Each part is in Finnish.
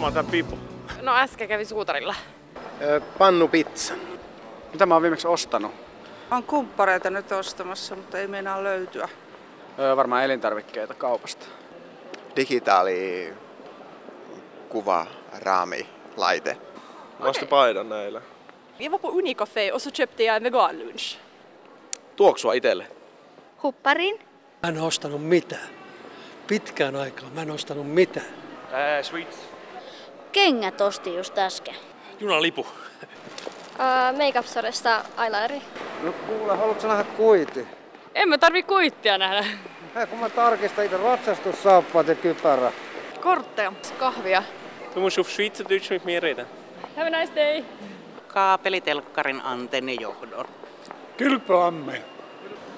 Varmaan tää pipo. No äsken kävi suutarilla. Pannupizza. Mitä mä oon viimeksi ostanut? On kumppareita nyt ostamassa, mutta ei meinaa löytyä. Varmaan elintarvikkeita kaupasta. Digitaali kuva, raami, laite. Mä ostin paidan näillä. Vi var på Unicafé och så köpte jag en veganlunch. Tuoksua itelle. Hupparin. Mä en ostanut mitään. Pitkään aikaan mä en ostanut mitään. Sweets. Kengät ostin just äsken. Junalipu. Make-up-sodesta eyelineri. No kuule, haluatko nähdä kuiti? En mä tarvii kuittia nähdä. Kun mä tarkistan itse ratsastussaappaat ja kypärä. Kortteja. Kahvia. Du musst auf Schweizerdeutsch mit mir reden. Have a nice day. Kaapelitelkkarin antennijohdon. Kylpyamme.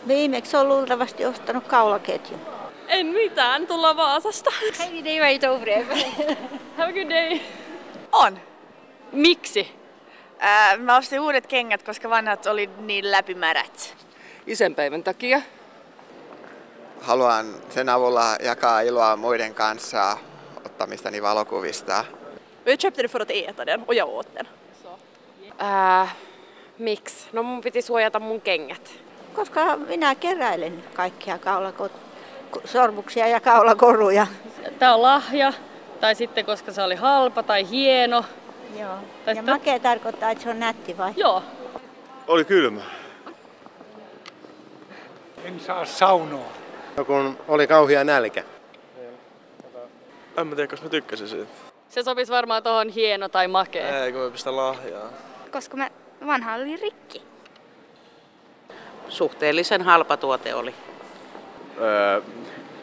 Viimeksi on luultavasti ostanut kaulaketjun. En mitään, tullaan Vaasasta. Geen idee waar je het over hebt. Have a good day. On. Miksi? Mä ostin uudet kengät, koska vanhat oli niin läpimärät. Isänpäivän takia. Haluan sen avulla jakaa iloa muiden kanssa ottamistani valokuvista. Jag köpte det för att äta den och jag åt den. Miksi? No mun piti suojata mun kengät. Koska minä keräilen kaikkia sormuksia ja kaulakoruja. Tää on lahja, tai sitten koska se oli halpa tai hieno. Joo. Tai Ja makea tarkoittaa, että se on nätti vai? Joo. Oli kylmä. En saa saunoa. No kun oli kauhea nälkä. En mä tiedä, koska mä tykkäsin siitä. Se sopisi varmaan tohon hieno tai makea. Ei, kun me pistä lahjaa. Koska vanha oli rikki. Suhteellisen halpa tuote oli.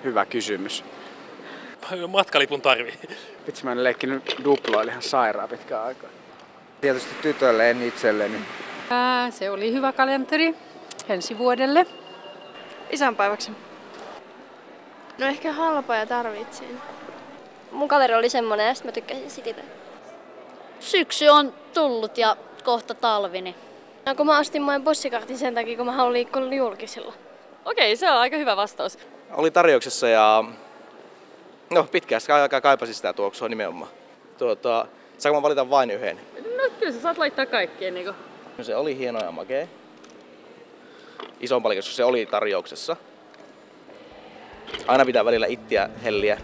Hyvä kysymys. Matkalipun tarvii. Vitsi, mä en leikkinyt duploilla ihan sairaan pitkään aikaa. Tietysti tytölle, en itselleni. Se oli hyvä kalenteri ensi vuodelle. Isänpäiväksi. No ehkä halpa ja tarvitsin. Mun kaveri oli semmonen ja sit mä tykkäsin siitä. Syksy on tullut ja kohta talvi, niin No kun mä ostin mun bussikartin sen takia, kun mä haluan liikkua julkisilla. Okei, se on aika hyvä vastaus. Oli tarjouksessa ja pitkään aikaa kaipasin sitä tuoksua nimenomaan. Saanko mä valita vain yhden? No kyllä sä saat laittaa kaikkien niinku. No, se oli hieno ja makea. Ison paljon, koska se oli tarjouksessa. Aina pitää välillä ittiä helliä.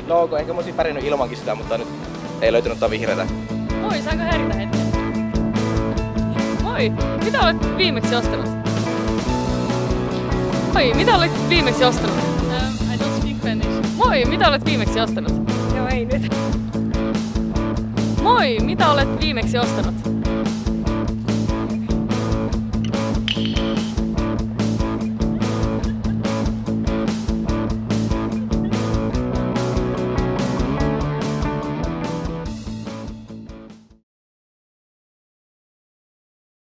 No, ehkä mä olisin pärjännyt ilmankin sitä, mutta nyt ei löytynyt vihreätä. Moi, saanko häiritä hetken? Moi, mitä olet viimeksi ostanut? Moi, mitä olet viimeksi ostanut? I don't speak Finnish. Moi, mitä olet viimeksi ostanut? Joo, ei nyt. Moi, mitä olet viimeksi ostanut?